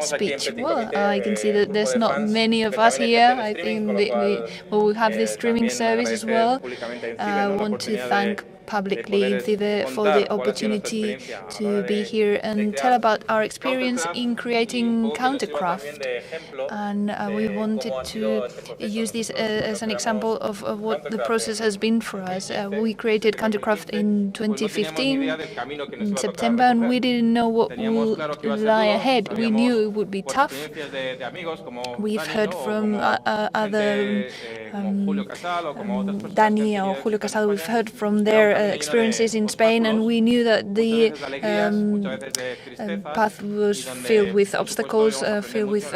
speech? Well, I can see that there's not many of us here. I think we have this streaming service as well. I want to thank publicly INCIBE for the opportunity to be here and tell about our experience in creating CounterCraft. And we wanted to use this as an example of what the process has been for us. We created CounterCraft in 2015, in September, and we didn't know what would lie ahead. We knew it would be tough. We've heard from other Dani or Julio Casado, we've heard from their experiences in Spain, and we knew that the path was filled with obstacles, filled with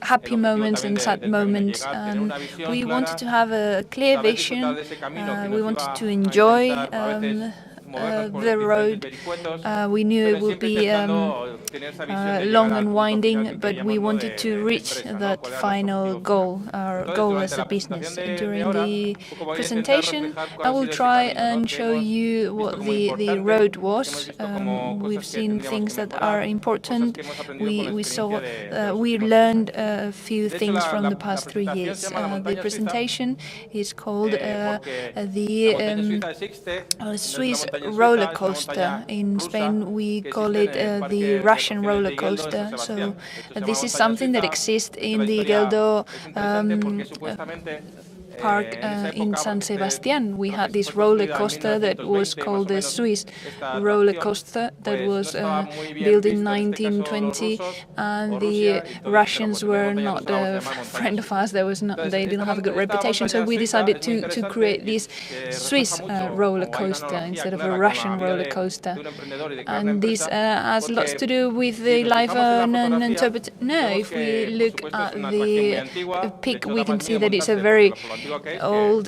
happy moments and sad moments. And we wanted to have a clear vision. We wanted to enjoy the road. We knew it would be long and winding, but we wanted to reach that final goal, our goal as a business. During the presentation, I will try and show you what the road was. We've seen things that are important. We learned a few things from the past 3 years. The presentation is called the Swiss roller coaster. In Spain, we call it the Russian roller coaster. So this is something that exists in the Geldo park in San Sebastian. We had this roller coaster that was called the Swiss roller coaster that was built in 1920, and the Russians were not a friend of ours. They didn't have a good reputation, so we decided to create this Swiss roller coaster instead of a Russian roller coaster. And this has lots to do with the life of an interpreter. No, if we look at the pic, we can see that it's a very old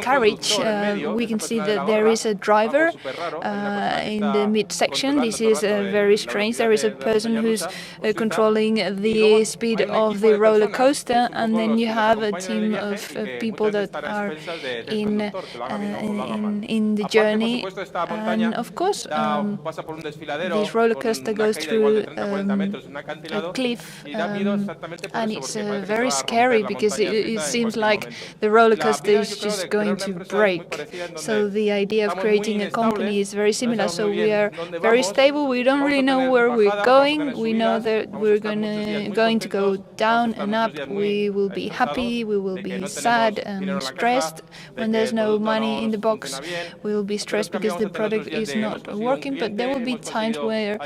carriage. We can see that there is a driver in the midsection. This is very strange. There is a person who's controlling the speed of the roller coaster, and then you have a team of people that are in the journey. And of course, this roller coaster goes through a cliff, and it's very scary because it seems like the roller coaster is just going to break. So the idea of creating a company is very similar. So we are very stable. We don't really know where we're going. We know that we're going to go down and up. We will be happy. We will be sad and stressed when there's no money in the box. We will be stressed because the product is not working. But there will be times where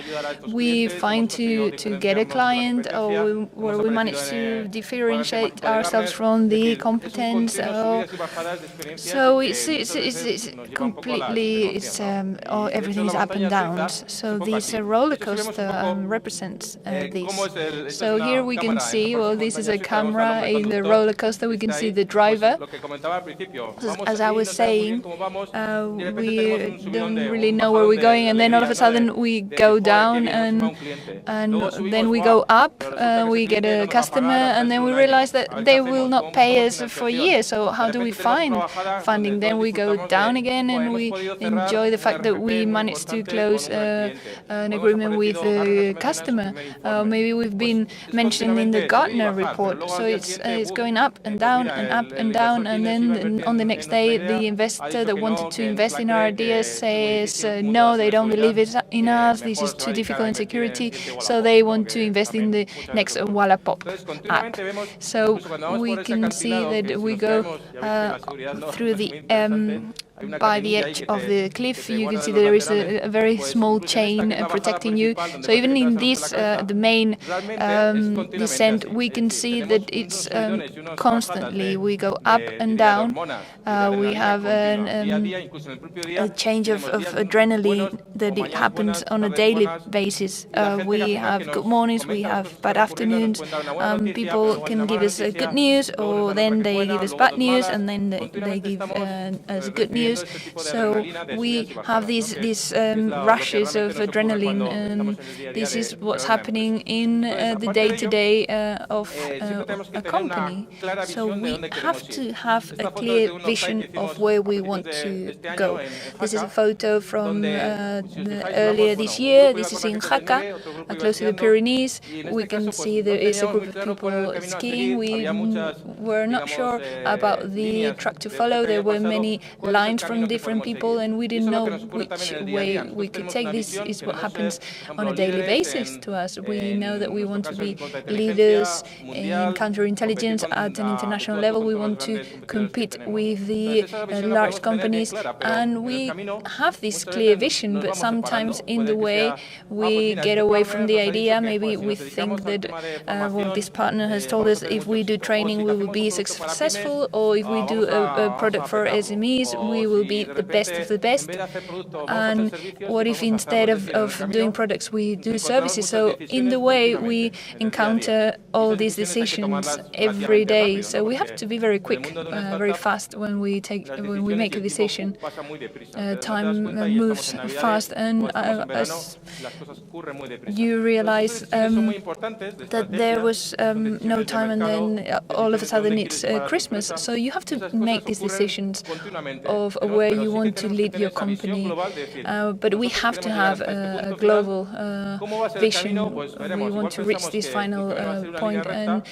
we find to get a client, or where we manage to differentiate ourselves from the competence. So it's completely, everything is up and downs. So this roller coaster represents this. So here we can see, well, this is a camera in the roller coaster. We can see the driver. As I was saying, we don't really know where we're going, and then all of a sudden we go down, and then we go up. We get a customer, and then we realize that they will not pay us for years. So how do we find funding? Then we go down again, and we enjoy the fact that we managed to close an agreement with the customer. Maybe we've been mentioned in the Gartner report. So it's going up and down and up and down, and then on the next day, the investor that wanted to invest in our ideas says no, they don't believe in us. This is too difficult in security. So they want to invest in the next Wallapop app. So we can see that we go through by the edge of the cliff. You can see that there is a very small chain protecting you. So even in this, the main descent, we can see that it's constantly. We go up and down. We have a change of adrenaline that it happens on a daily basis. We have good mornings, we have bad afternoons. People can give us good news, or then they give us bad news, and then they give us good news. use. So we have these rushes of adrenaline, and this is what's happening in the day-to-day of a company. So we have to have a clear vision of where we want to go. This is a photo from earlier this year. This is in Jaca, close to the Pyrenees. We can see there is a group of people skiing. We were not sure about the track to follow. There were many lines from different people, and we didn't know which way we could take. This is what happens on a daily basis to us. We know that we want to be leaders in counterintelligence at an international level. We want to compete with the large companies, and we have this clear vision, but sometimes in the way we get away from the idea. Maybe we think that well, this partner has told us if we do training we will be successful, or if we do a product for SMEs we will be the best of the best. And what if instead of doing products we do services? So in the way we encounter all these decisions every day. So we have to be very quick, very fast when we make a decision. Time moves fast, and as you realize that there was no time, and then all of a sudden it's Christmas. So you have to make these decisions of where you want to lead your company. But we have to have a global vision. We want to reach this final point, and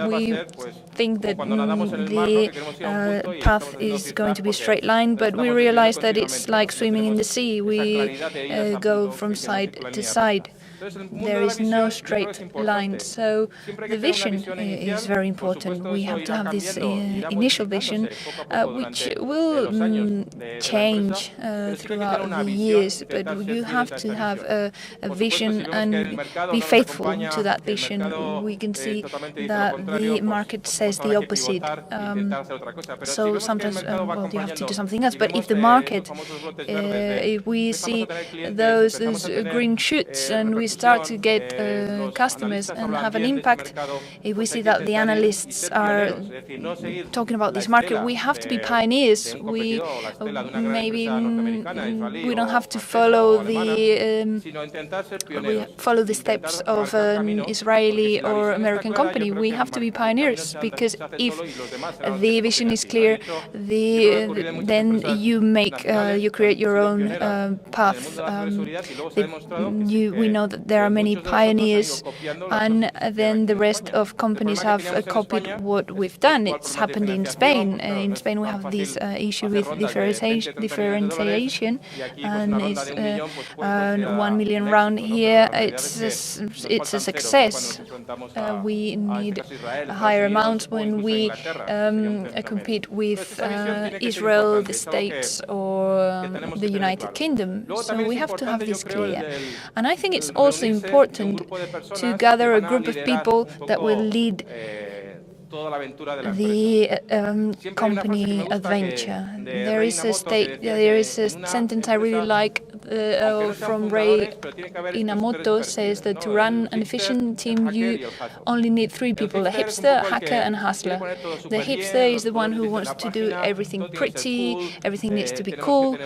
we think that the path is going to be a straight line, but we realize that it's like swimming in the sea. We go from side to side. There is no straight line. So the vision is very important. We have to have this initial vision, which will change throughout the years, but you have to have a vision and be faithful to that vision. We can see that the market says the opposite. So sometimes well, you have to do something else. But if the market, if we see those green shoots and we start to get customers and have an impact, if we see that the analysts are talking about this market, we have to be pioneers. We maybe we don't have to follow the steps of an Israeli or American company. We have to be pioneers, because if the vision is clear, then you create your own path. We know that there are many pioneers, and then the rest of companies have copied what we've done. It's happened in Spain. In Spain we have this issue with differentiation, and it's 1 million round here. It's a success. We need higher amounts when we compete with Israel, the States, or the United Kingdom. So we have to have this clear. And I think it's also important to gather a group of people that will lead the company adventure. There is a sentence I really like from Ray Inamoto, says that to run an efficient team you only need 3 people: a hipster, a hacker, and a hustler. The hipster is the one who wants to do everything pretty, everything needs to be cool.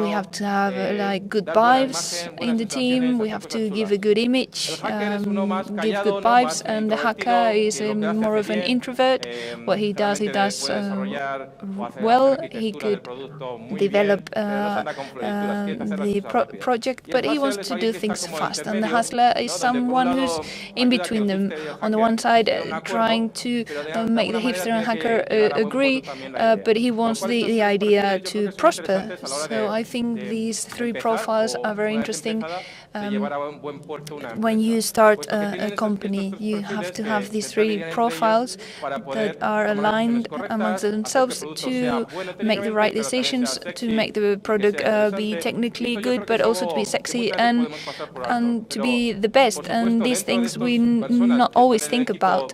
We have to have like good vibes in the team, we have to give a good image, give good vibes, and the hacker is more of an introvert. What he does well. He could develop the project, but he wants to do things fast. And the hustler is someone who's in between them. On the one side, trying to make the hipster and hacker agree, but he wants the idea to prosper. So I think these 3 profiles are very interesting. When you start a company, you have to have these 3 profiles that are aligned amongst themselves to make the right decisions, to make the product be technically good, but also to be sexy and to be the best. And these things we not always think about.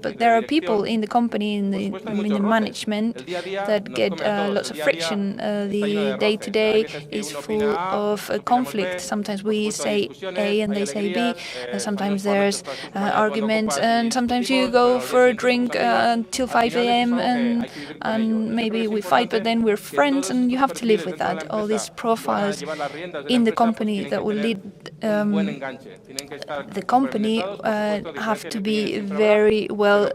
but there are people in the company, in the management, that get lots of friction. The day-to-day is full of conflict. Sometimes we say A and they say B. Sometimes there's arguments, and sometimes you go for a drink until 5 a.m. and maybe we fight, but then we're friends, and you have to live with that. All these profiles in the company that will lead the company have to be very well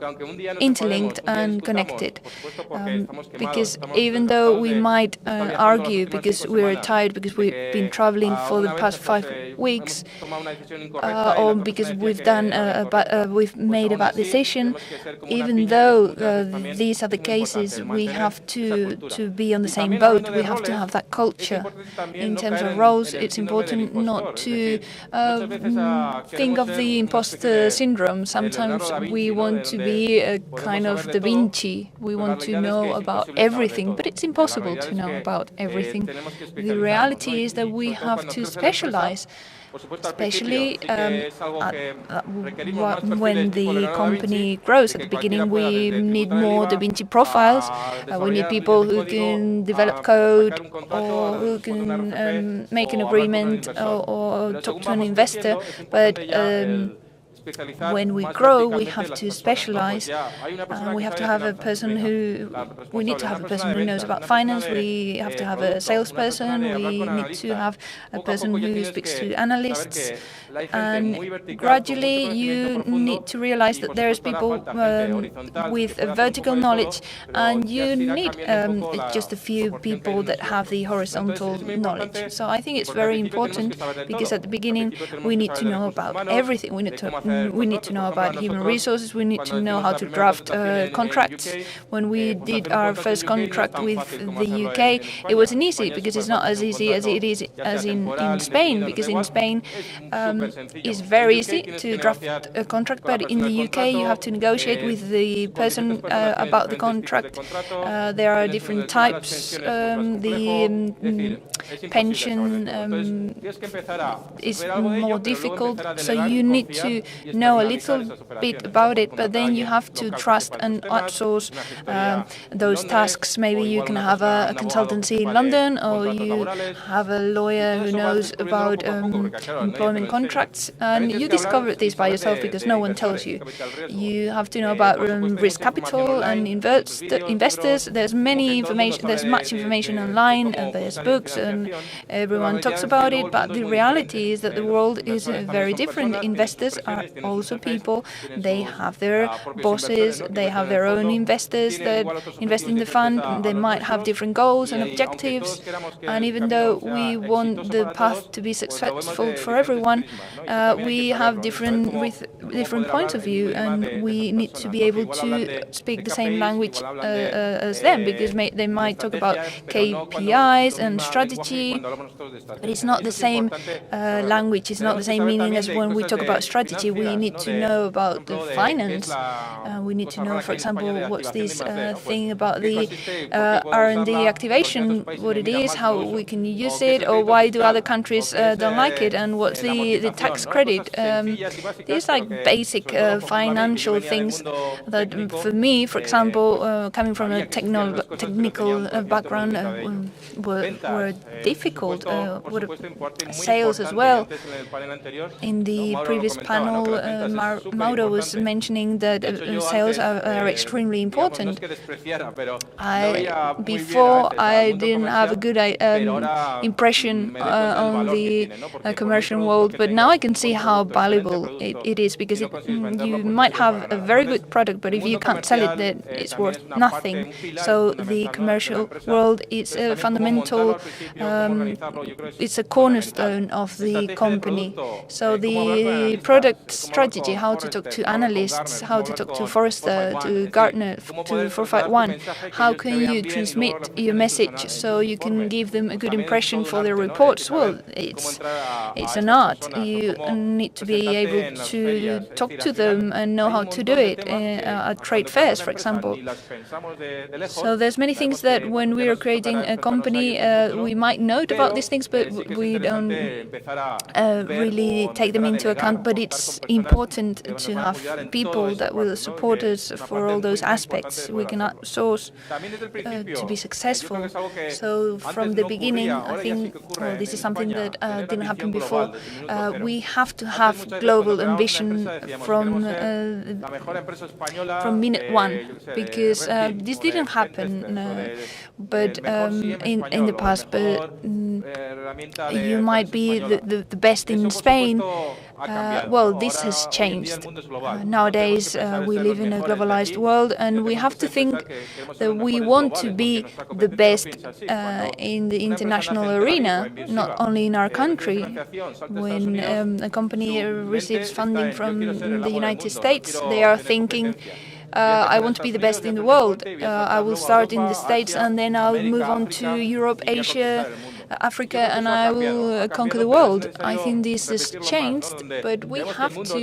interlinked and connected. Because even though we might argue because we're tired, because we've been traveling for the past 5 weeks, or because we've made a bad decision, even though these are the cases, we have to be on the same boat. We have to have that culture. In terms of roles, it's important not to think of the imposter syndrome. Sometimes we want to be a kind of Da Vinci. We want to know about everything, but it's impossible to know about everything. The reality is that we have to specialize, especially when the company grows. At the beginning, we need more Da Vinci profiles. We need people who can develop code, or who can make an agreement, or talk to an investor. But when we grow, we have to specialize. We have to have a person we need to have a person who knows about finance. We have to have a salesperson. We need to have a person who speaks to analysts. And gradually, you need to realize that there's people with a vertical knowledge, and you need just a few people that have the horizontal knowledge. So I think it's very important, because at the beginning, we need to know about everything. We need to know about human resources. We need to know how to draft contracts. When we did our first contract with the UK, it wasn't easy, because it's not as easy as it is as in Spain. Because in Spain, it's very easy to draft a contract, but in the UK, you have to negotiate with the person about the contract. There are different types. The pension is more difficult, so you need to know a little bit about it, but then you have to trust and outsource those tasks. Maybe you can have a consultancy in London, or you have a lawyer who knows about employment contracts, and you discover this by yourself because no one tells you. You have to know about risk capital and investors. There's much information online, and there's books, and everyone talks about it, but the reality is that the world is very different. Investors are also people. They have their bosses, they have their own investors that invest in the fund. They might have different goals and objectives, and even though we want the path to be successful for everyone, we have different points of view, and we need to be able to speak the same language as them, because they might talk about KPIs and strategy, but it's not the same language, it's not the same meaning as when we talk about strategy. We need to know about the finance. We need to know, for example, what's this thing about the R&D activation, what it is, how we can use it, or why do other countries don't like it, and what's the tax credit. These like basic financial things that, for me, for example, coming from a technical background, were difficult. Sales as well. In the previous panel, Mauro was mentioning that sales are extremely important. Before, I didn't have a good impression on the commercial world, but now I can see how valuable it is, because you might have a very good product, but if you can't sell it, then it's worth nothing. So the commercial world is a fundamental, it's a cornerstone of the company. So the product strategy, how to talk to analysts, how to talk to Forrester, to Gartner, to 451, how can you transmit your message so you can give them a good impression for their reports? Well, it's an art. You need to be able to talk to them and know how to do it at trade fairs, for example. So there's many things that when we are creating a company, we might might know about these things, but we don't really take them into account. But it's important to have people that will support us for all those aspects we can outsource to be successful. So from the beginning, I think this is something that didn't happen before. We have to have global ambition from minute one, because this didn't happen, but in the past. But you might be the best in Spain. Well, this has changed. Nowadays, we live in a globalized world, and we have to think that we want to be the best in the international arena, not only in our country. When a company receives funding from the United States, they are thinking, I want to be the best in the world. I will start in the States, and then I'll move on to Europe, Asia, Africa, and I will conquer the world. I think this has changed, but we have to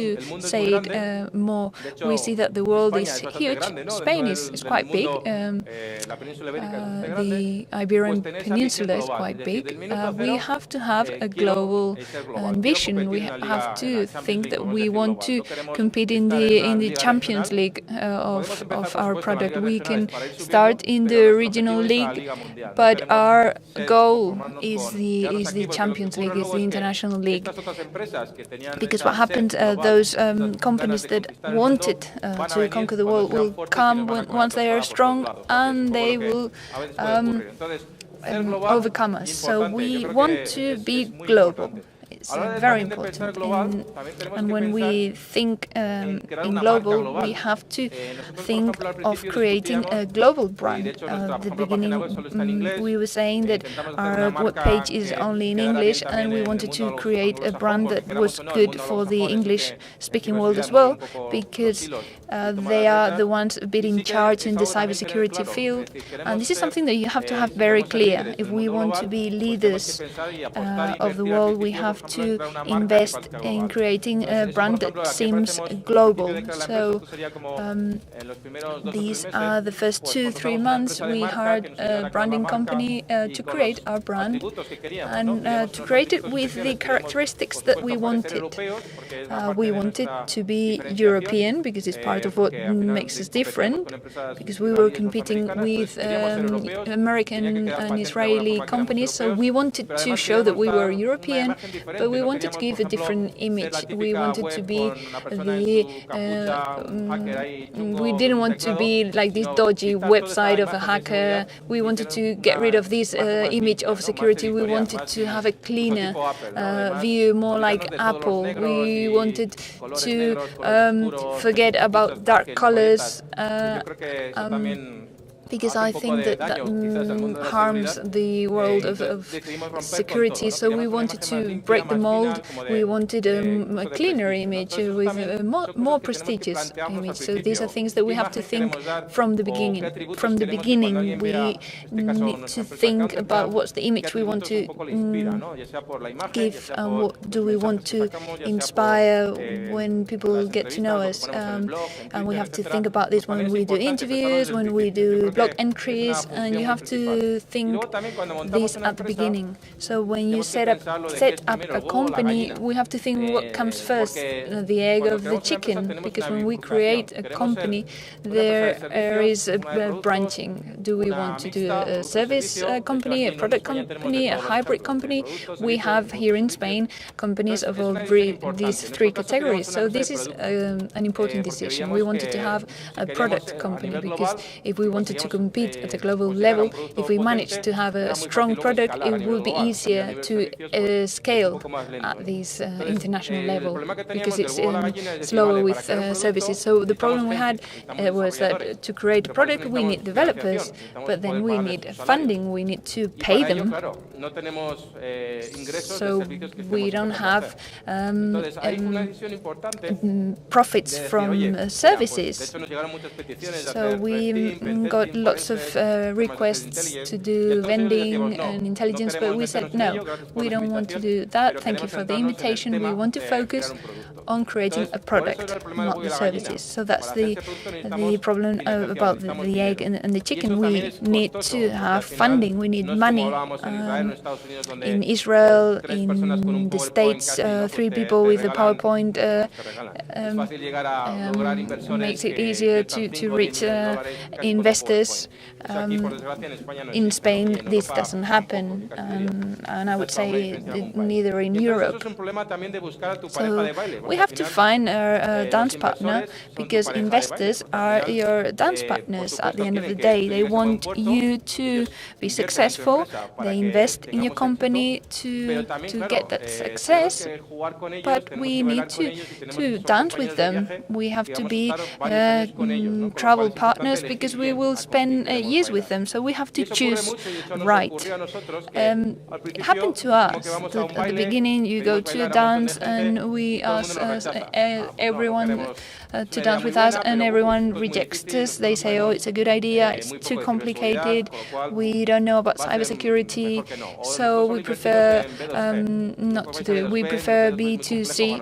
say it more. We see that the world is huge. Spain is quite big. The Iberian Peninsula is quite big. We have to have a global ambition. We have to think that we want to compete in the Champions League of our product. We can start in the regional league, but our goal is the Champions League, is the international league. Because what happened, those companies that wanted to conquer the world will come once they are strong, and they will overcome us. So we want to be global. It's very important. And when we think in global, we have to think of creating a global brand. At the beginning, we were saying that our webpage is only in English, and we wanted to create a brand that was good for the English-speaking world as well, because they are the ones a bit in charge in the cybersecurity field. And this is something that you have to have very clear. If we want to be leaders of the world, we have to invest in creating a brand that seems global. So these are the first 2-3 months we hired a branding company to create our brand, and to create it with the characteristics that we wanted. We wanted to be European, because it's part of what makes us different, because we were competing with American and Israeli companies, so we wanted to show that we were European, but we wanted to give a different image. We wanted to be we didn't want to be like this dodgy website of a hacker. We wanted to get rid of this image of security. We wanted to have a cleaner view, more like Apple. We wanted to forget about dark colors. Because I think that harms the world of security. So we wanted to break the mold. We wanted a cleaner image with a more prestigious image. So these are things that we have to think from the beginning. From the beginning, we need to think about what's the image we want to give, and what do we want to inspire when people get to know us. And we have to think about this when we do interviews, when we do blog entries, and you have to think this at the beginning. So when you set up a company, we have to think what comes first, the egg or the chicken, because when we create a company, there is a branching. Do we want to do a service company, a product company, a hybrid company? We have here in Spain companies of all these three categories. So this is an important decision. We wanted to have a product company, because if we wanted to compete at a global level, if we manage to have a strong product, it will be easier to scale at this international level, because it's slower with services. So the problem we had was that to create a product, we need developers, but then we need funding, we need to pay them. So we don't have profits from services. So we got lots of requests to do vending and intelligence, but we said, no, we don't want to do that. Thank you for the invitation. We want to focus on creating a product, not the services. So that's the problem about the egg and the chicken. We need to have funding. We need money. In Israel, in the States, 3 people with a PowerPoint makes it easier to reach investors. In Spain, this doesn't happen, and I would say neither in Europe. So we have to find a dance partner, because investors are your dance partners at the end of the day. They want you to be successful. They invest in your company to get that success, but we need to dance with them. We have to be travel partners, because we will spend years with them, so we have to choose right. It happened to us that at the beginning you go to a dance and we ask everyone to dance with us, and everyone rejects us. They say, oh, it's a good idea, it's too complicated, we don't know about cybersecurity, so we prefer not to do it. We prefer B2C.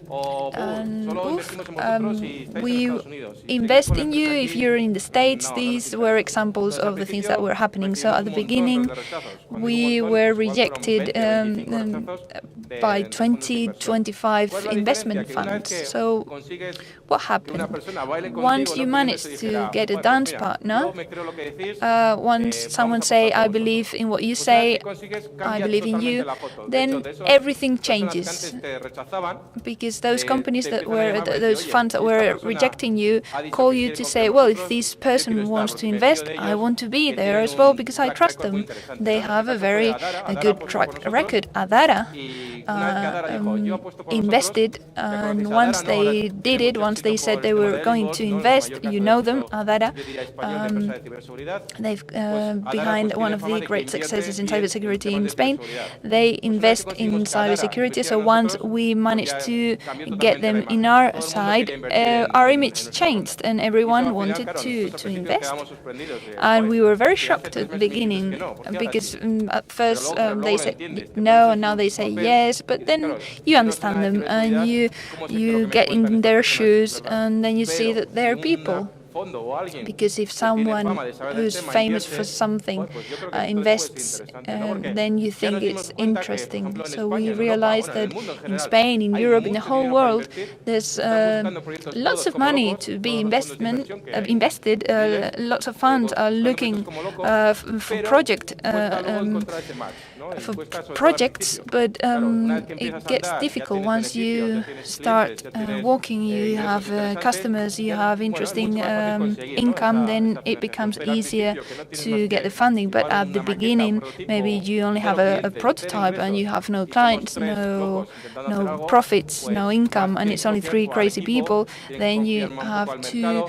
And we invest in you if you're in the States. These were examples of the things that were happening. So at the beginning, we were rejected by 20-25 investment funds. So what happened? Once you manage to get a dance partner, once someone say, I believe in what you say, I believe in you, then everything changes. Because those companies that were, those funds that were rejecting you, call you to say, well, if this person wants to invest, I want to be there as well, because I trust them. They have a very good track record. Adara invested, and once they did it, once they said they were going to invest, you know them, Adara, they've behind one of the great successes in cybersecurity in Spain. They invest in cybersecurity. So once we managed to get them in our side, our image changed, and everyone wanted to invest. And we were very shocked at the beginning, because at first they said no, and now they say yes. But then you understand them, and you get in their shoes, and then you see that they're people. Because if someone who's famous for something invests, then you think it's interesting. So we realized that in Spain, in Europe, in the whole world, there's lots of money to be invested. Lots of funds are looking for projects, but it gets difficult once you start walking. You have customers, you have interesting income, then it becomes easier to get the funding. But at the beginning, maybe you only have a prototype and you have no clients, no profits, no income, and it's only 3 crazy people. Then you have to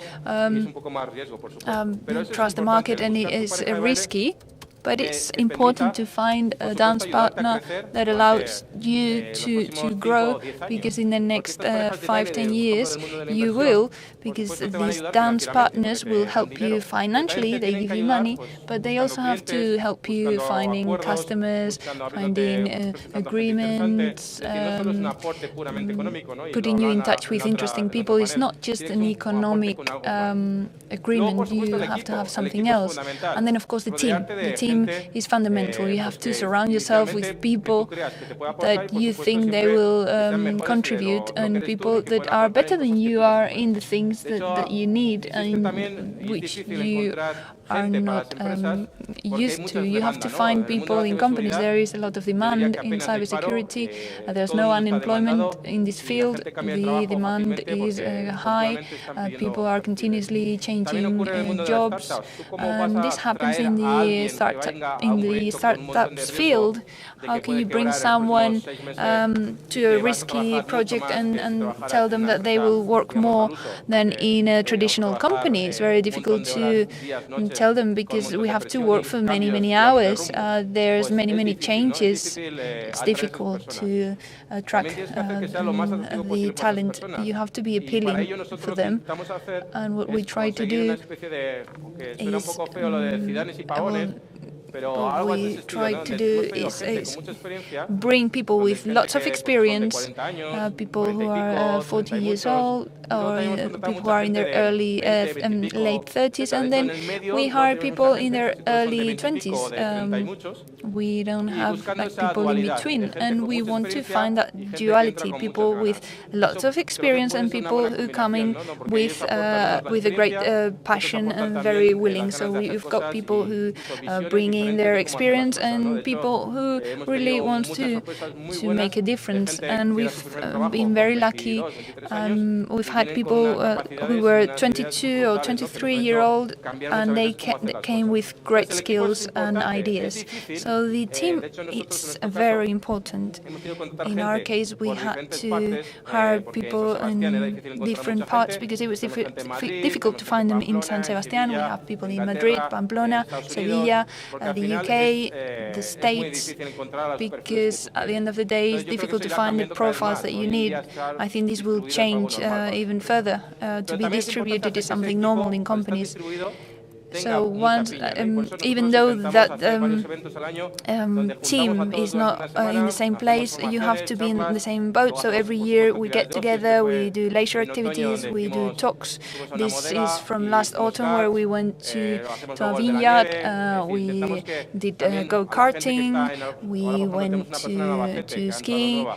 trust the market, and it is risky. But it's important to find a dance partner that allows you to grow, because in the next 5-10 years you will, because these dance partners will help you financially. They give you money, but they also have to help you finding customers, finding agreements, putting you in touch with interesting people. It's not just an economic agreement. You have to have something else. And then, of course, the team. The team is fundamental. You have to surround yourself with people that you think they will contribute, and people that are better than you are in the things that you need and which you are not used to. You have to find people in companies. There is a lot of demand in cybersecurity. There's no unemployment in this field. The demand is high. People are continuously changing jobs. And this happens in the startup startups field. How can you bring someone to a risky project and tell them that they will work more than in a traditional company? It's very difficult to tell them because we have to work for many hours. There's many changes. It's difficult to attract the talent. You have to be appealing for them. And what we try to do is what we try to do is bring people with lots of experience, people who are 40 years old, or people who are in their late 30s, and then we hire people in their early 20s. We don't have people in between, and we want to find that duality, people with lots of experience and people who come in with a great passion and very willing. So we've got people who bring in their experience and people who really want to make a difference. And we've been very lucky. We've had people who were 22 or 23-year-old, and they came with great skills and ideas. So the team, it's very important. In our case, we had to hire people in different parts because it was difficult to find them in San Sebastián. We have people in Madrid, Pamplona, Sevilla, the UK, the States, because at the end of the day, it's difficult to find the profiles that you need. I think this will change even further. To be distributed is something normal in companies. So once, even though that team is not in the same place, you have to be in the same boat. So every year we get together, we do leisure activities, we do talks. This is from last autumn, where we went to a vineyard, we did go-karting, we went to ski.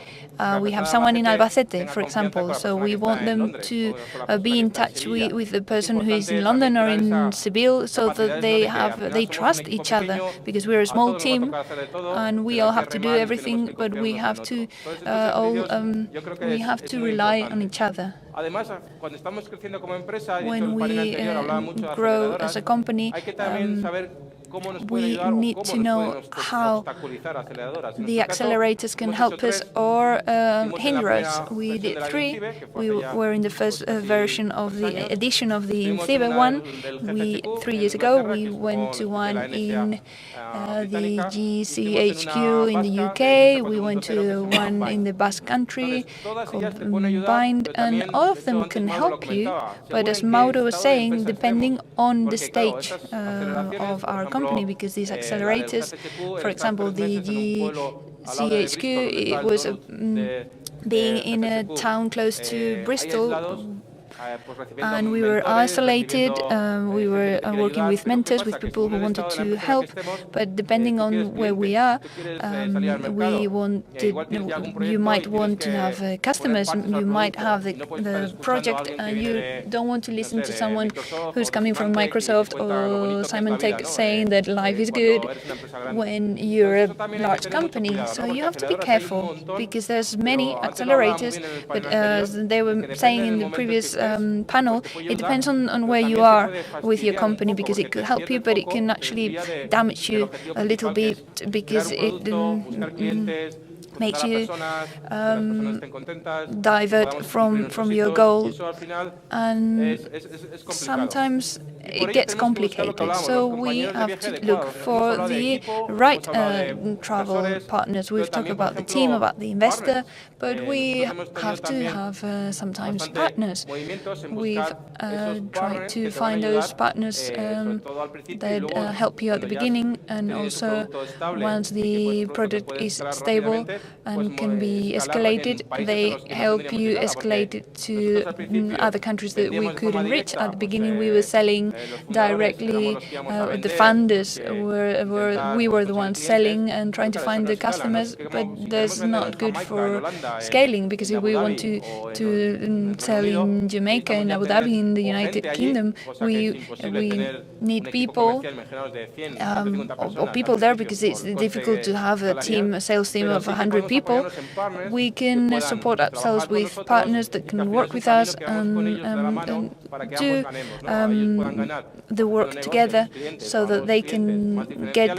We have someone in Albacete, for example, so we want them to be in touch with the person who is in London or in Seville, so that they trust each other, because we're a small team and we all have to do everything, but we have to rely on each other. When we grow as a company, we need to know how the accelerators can help us or hinder us. We did 3. We were in the first version of the edition of the INCIBE one. 3 years ago, we went to one in the GCHQ in the UK. We went to one in the Basque Country called Bind, and all of them can help you. But as Mauro was saying, depending on the stage of our company, because these accelerators, for example, the GCHQ, it was being in a town close to Bristol, and we were isolated. We were working with mentors, with people who wanted to help, but depending on where we are, you might want to have customers, you might have the project, and you don't want to listen to someone who's coming from Microsoft or Simon Tech saying that life is good when you're a large company. So you have to be careful, because there's many accelerators, but as they were saying in the previous panel, it depends on where you are with your company, because it could help you, but it can actually damage you a little bit, because it makes you divert from your goal, and sometimes it gets complicated. So we have to look for the right travel partners. We've talked about the team, about the investor, but we have to have sometimes partners. We've tried to find those partners that help you at the beginning, and also once the product is stable and can be escalated, they help you escalate it to other countries that we couldn't reach. At the beginning, we were selling directly. The funders we were the ones selling and trying to find the customers, but that's not good for scaling, because if we want to sell in Jamaica, in Abu Dhabi, in the United Kingdom, we need people or people there, because it's difficult to have a sales team of 100 100 people, we can support ourselves with partners that can work with us and do the work together so that they can get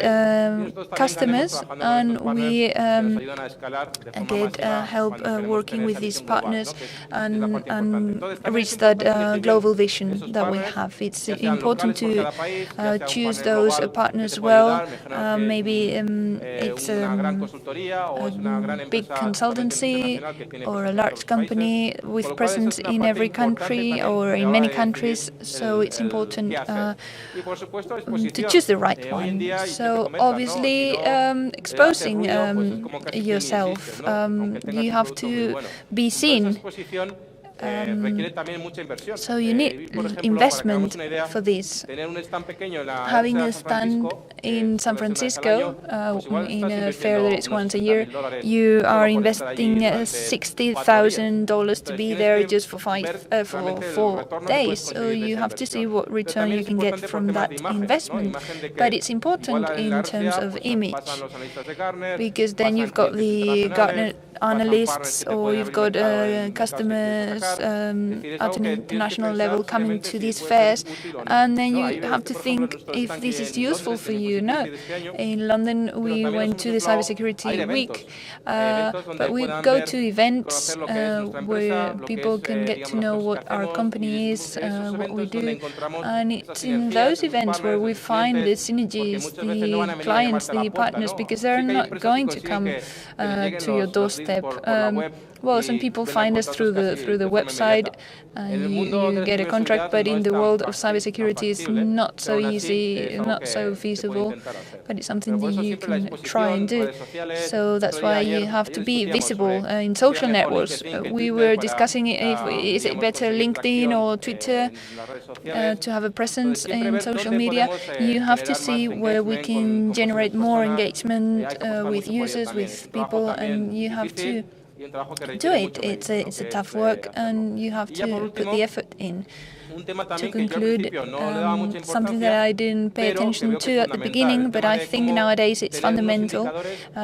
customers, and we get help working with these partners and reach that global vision that we have. It's important to choose those partners well. Maybe it's a big consultancy or a large company with presence in every country or in many countries, so it's important to choose the right one. So obviously exposing yourself, you have to be seen. So you need investment for this. Having a stand in San Francisco in a fair that is once a year, you are investing $60,000 to be there just for 4 days. So you have to see what return you can get from that investment. But it's important in terms of image, because then you've got the Gartner analysts, or you've got customers at an international level coming to these fairs, and then you have to think if this is useful for you. No. In London, we went to the Cybersecurity Week, but we go to events where people can get to know what our company is, what we do, and it's in those events where we find the synergies, the clients, the partners, because they're not going to come to your doorstep. Well, some people find us through the website, and you get a contract, but in the world of cybersecurity, it's not so easy, not so feasible, but it's something that you can try and do. So that's why you have to be visible in social networks. We were discussing is it better LinkedIn or Twitter to have a presence in social media. You have to see where we can generate more engagement with users, with people, and you have to do it. It's a tough work, and you have to put the effort in. To conclude, something that I didn't pay attention to at the beginning, but I think nowadays it's fundamental.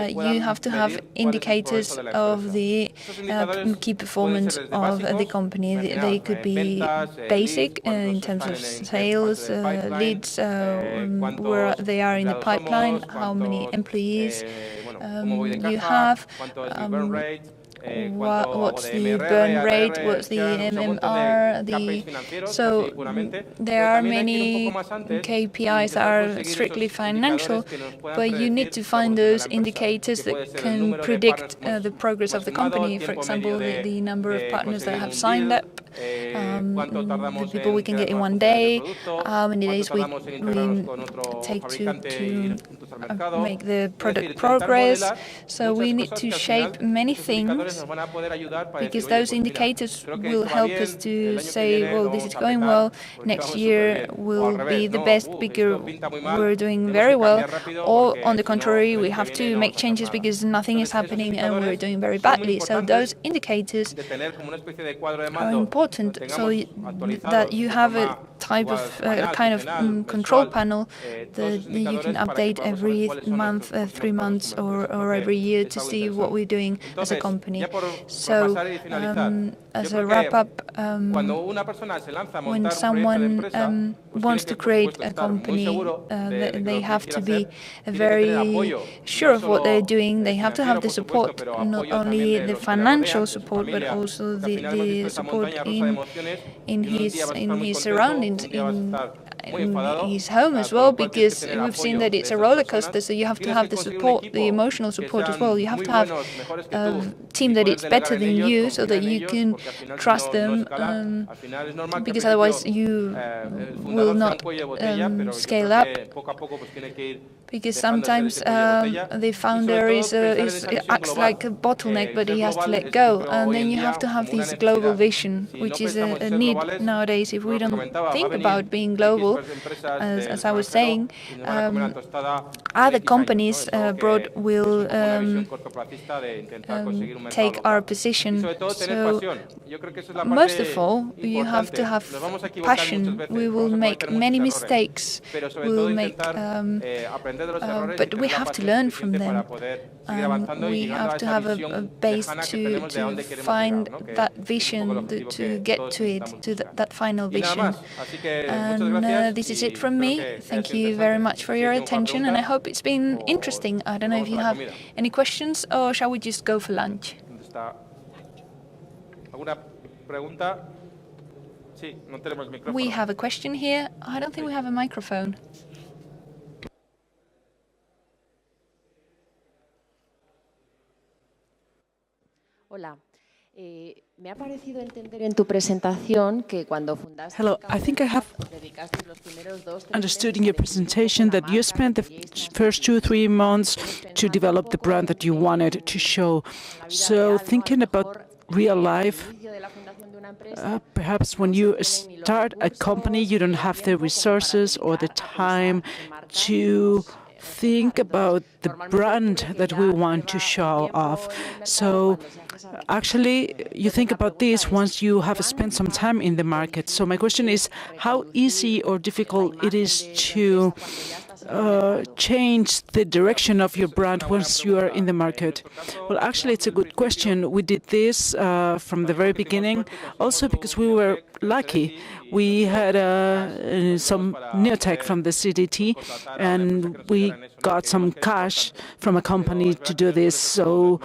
You have to have indicators of the key performance of the company. They could be basic in terms of sales, leads, where they are in the pipeline, how many employees you have, what's the burn rate, what's the MMR, so there are many KPIs that are strictly financial, but you need to find those indicators that can predict the progress of the company. For example, the number of partners that have signed up, the people we can get in one day, how many days we take to make the product progress. So we need to shape many things, because those indicators will help us to say, well, this is going well, next year will be the best because we're doing very well, or on the contrary, we have to make changes because nothing is happening and we're doing very badly. So those indicators are important, so that you have a type of kind of control panel that you can update every month, 3 months, or every year to see what we're doing as a company. So as a wrap-up, when someone wants to create a company, they have to be very sure of what they're doing. They have to have the support, not only the financial support, but also the support in his surroundings, in his home as well, because we've seen that it's a roller coaster, so you have to have the support, the emotional support as well. You have to have a team that is better than you, so that you can trust them, because otherwise you will not scale up. Because sometimes the founder acts like a bottleneck, but he has to let go, and then you have to have this global vision, which is a need nowadays. If we don't think about being global, as I was saying, other companies abroad will take our position. So most of all, you have to have passion. We will make many mistakes. We will make but we have to learn from them. We have to have a base to find that vision, to get to it, to that final vision. And this is it from me. Thank you very much for your attention, and I hope it's been interesting. I don't know if you have any questions, or shall we just go for lunch? We have a question here. I don't think we have a microphone. Hola. Me ha parecido entender en tu presentación que cuando fundaste. Hello, I think I have understood in your presentation that you spent the first 2-3 months to develop the brand that you wanted to show. So thinking about real life, perhaps when you start a company, you don't have the resources or the time to think about the brand that we want to show off. So actually, you think about this once you have spent some time in the market. So my question is, how easy or difficult it is to change the direction of your brand once you are in the market? Well, actually, it's a good question. We did this from the very beginning, also because we were lucky. We had some neotech from the CDT, and we got some cash from a company to do this. So,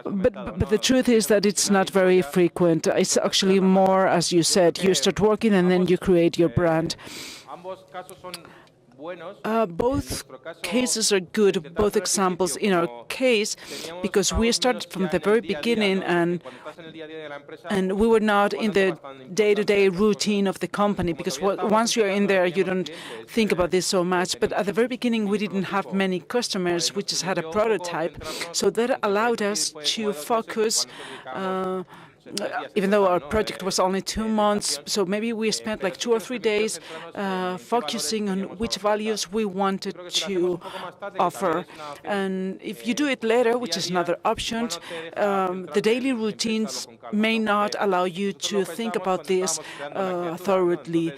but the truth is that it's not very frequent. It's actually more, as you said, you start working and then you create your brand. Both cases are good, both examples. In our case, because we started from the very beginning and we were not in the day-to-day routine of the company, because once you're in there, you don't think about this so much. But at the very beginning, we didn't have many customers. We just had a prototype. So that allowed us to focus even though our project was only 2 months, so maybe we spent like 2 or 3 days focusing on which values we wanted to offer. And if you do it later, which is another option, the daily routines may not allow you to think about this thoroughly.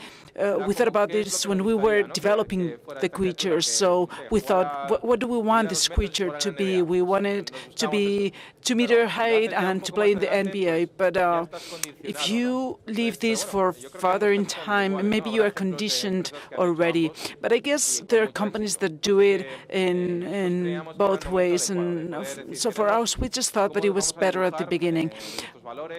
We thought about this when we were developing the creatures. So we thought, what do we want this creature to be? We wanted to be 2-meter height and to play in the NBA. But if you leave this for further in time, maybe you are conditioned already. But I guess there are companies that do it in both ways. And so for us, we just thought that it was better at the beginning.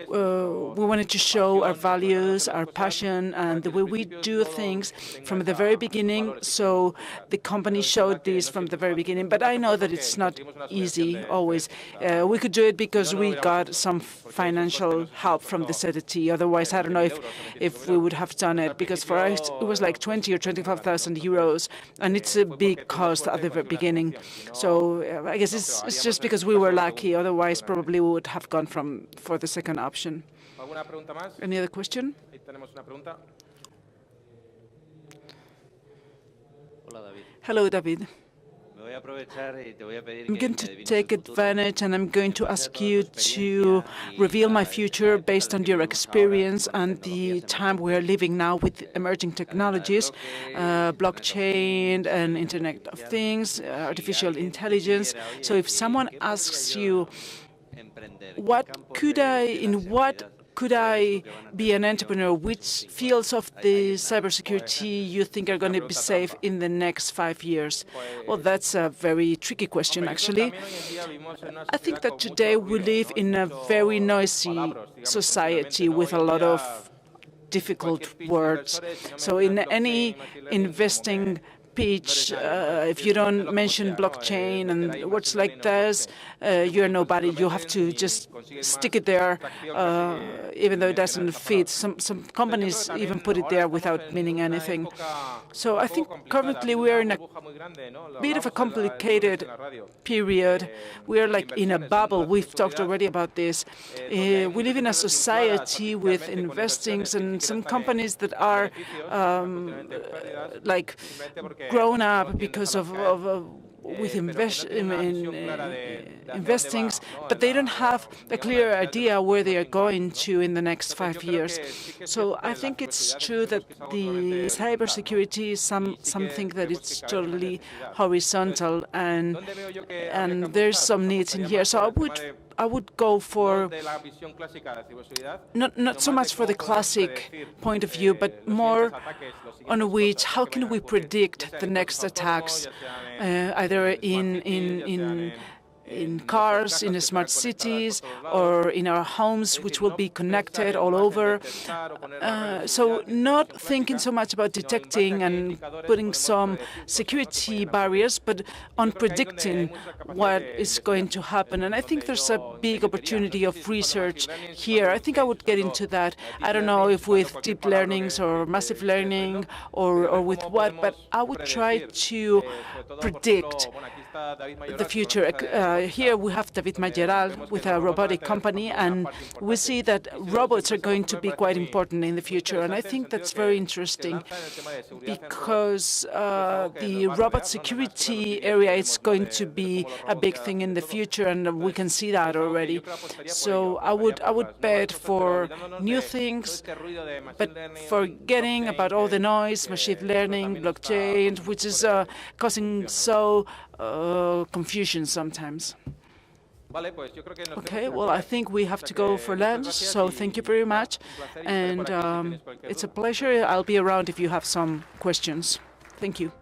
We wanted to show our values, our passion, and the way we do things from the very beginning. So the company showed this from the very beginning. But I know that it's not easy always. We could do it because we got some financial help from the CDT. Otherwise, I don't know if we would have done it, because for us it was like 20 or 25,000 euros, and it's a big cost at the very beginning. So I guess it's just because we were lucky. Otherwise, probably we would have gone for the second option. Any other question? Hello, David. I'm going to take advantage and I'm going to ask you to reveal my future based on your experience and the time we are living now with emerging technologies, blockchain and Internet of Things, artificial intelligence. So if someone asks you, in what could I be an entrepreneur? Which fields of the cybersecurity you think are going to be safe in the next 5 years? Well, that's a very tricky question, actually. I think that today we live in a very noisy society with a lot of difficult words. So in any investing pitch, if you don't mention blockchain and words like this, you're nobody. You have to just stick it there, even though it doesn't fit. Some companies even put it there without meaning anything. So I think currently we are in a bit of a complicated period. We are like in a bubble. We've talked already about this. We live in a society with investings and some companies that are like grown up because of with investings, but they don't have a clear idea where they are going to in the next 5 years. So I think it's true that the cybersecurity is something that it's totally horizontal, and there's some needs in here. So I would go for not so much for the classic point of view, but more on which how can we predict the next attacks, either in cars, in smart cities, or in our homes, which will be connected all over. So not thinking so much about detecting and putting some security barriers, but on predicting what is going to happen. And I think there's a big opportunity of research here. I think I would get into that. I don't know if with deep learnings or massive learning or with what, but I would try to predict the future. Here we have David Mayoral with a robotic company, and we see that robots are going to be quite important in the future. And I think that's very interesting because the robot security area is going to be a big thing in the future, and we can see that already. So I would bet for new things, but forgetting about all the noise, machine learning, blockchain, which is causing so confusion sometimes. Okay, well, I think we have to go for lunch, so thank you very much. And it's a pleasure. I'll be around if you have some questions. Thank you.